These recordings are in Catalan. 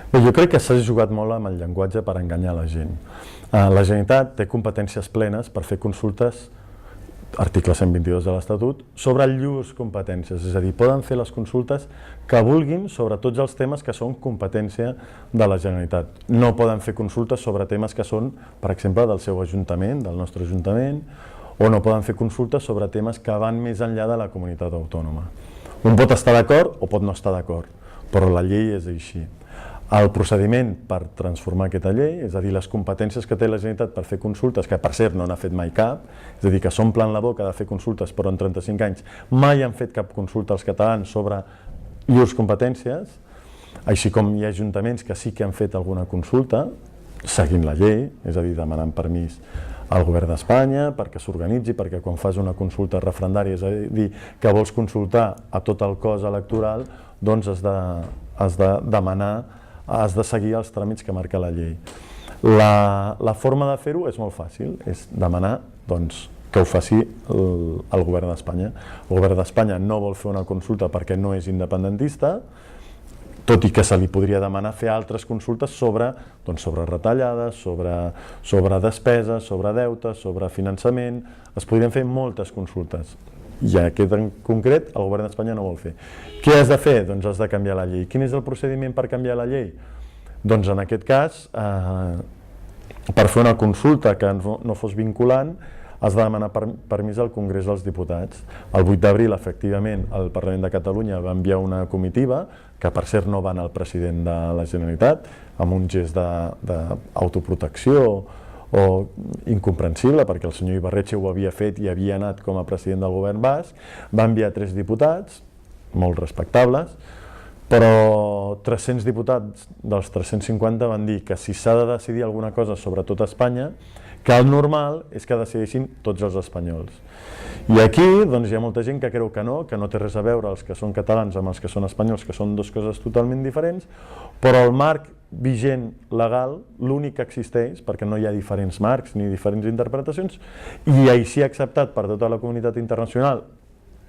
Bé, jo crec que s'ha jugat molt amb el llenguatge per enganyar la gent. La Generalitat té competències plenes per fer consultes, article 122 de l'Estatut, sobre llurs competències, és a dir, poden fer les consultes que vulguin sobre tots els temes que són competència de la Generalitat. No poden fer consultes sobre temes que són, per exemple, del seu ajuntament, del nostre ajuntament, o no poden fer consultes sobre temes que van més enllà de la comunitat autònoma. Un pot estar d'acord o pot no estar d'acord, però la llei és així. El procediment per transformar aquesta llei, és a dir, les competències que té la Generalitat per fer consultes, que per cert no n'ha fet mai cap, és a dir, que s'omplen la boca de fer consultes, però en 35 anys mai han fet cap consulta als catalans sobre llurs competències, així com hi ha ajuntaments que sí que han fet alguna consulta, seguint la llei, és a dir, demanant permís al govern d'Espanya perquè s'organitzi, perquè quan fas una consulta referendària, és a dir, que vols consultar a tot el cos electoral, doncs has de demanar, has de seguir els tràmits que marca la llei. La forma de fer-ho és molt fàcil, és demanar que ho faci el govern d'Espanya. El govern d'Espanya no vol fer una consulta perquè no és independentista, tot i que se li podria demanar fer altres consultes sobre retallades, sobre despeses, sobre deutes, sobre finançament. Es podrien fer moltes consultes. I aquest en concret el govern d'Espanya no vol fer. Què has de fer? Doncs has de canviar la llei. Quin és el procediment per canviar la llei? Doncs en aquest cas, per fer una consulta que no fos vinculant, has de demanar permís al Congrés dels Diputats. El 8 d'abril, efectivament, el Parlament de Catalunya va enviar una comitiva, que per cert no va anar al president de la Generalitat, amb un gest d'autoprotecció o incomprensible, perquè el senyor Ibarretxe ho havia fet i havia anat com a president del govern basc, va enviar 3 diputats, molt respectables, però 300 diputats dels 350 van dir que si s'ha de decidir alguna cosa sobre tot Espanya, que el normal és que decideixin tots els espanyols. I aquí hi ha molta gent que creu que no té res a veure els que són catalans amb els que són espanyols, que són dues coses totalment diferents, però el marc vigent legal, l'únic que existeix, perquè no hi ha diferents marcs ni diferents interpretacions, i així acceptat per tota la comunitat internacional,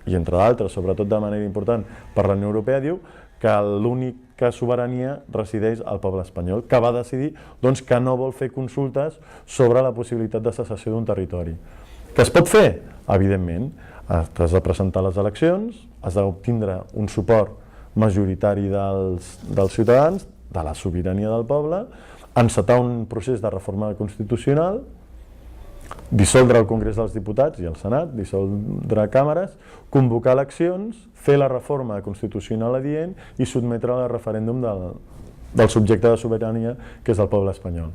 i entre d'altres, sobretot de manera important, per la Unió Europea, diu que l'única sobirania resideix al poble espanyol, que va decidir que no vol fer consultes sobre la possibilitat de secessió d'un territori. Que es pot fer? Evidentment. Has de presentar les eleccions, has d'obtindre un suport majoritari dels ciutadans, de la sobirania del poble, encetar un procés de reforma constitucional, dissoldre el Congrés dels Diputats i el Senat, dissoldre càmeres, convocar eleccions, fer la reforma constitucional adient i sotmetre-la al referèndum del subjecte de sobirania, que és el poble espanyol.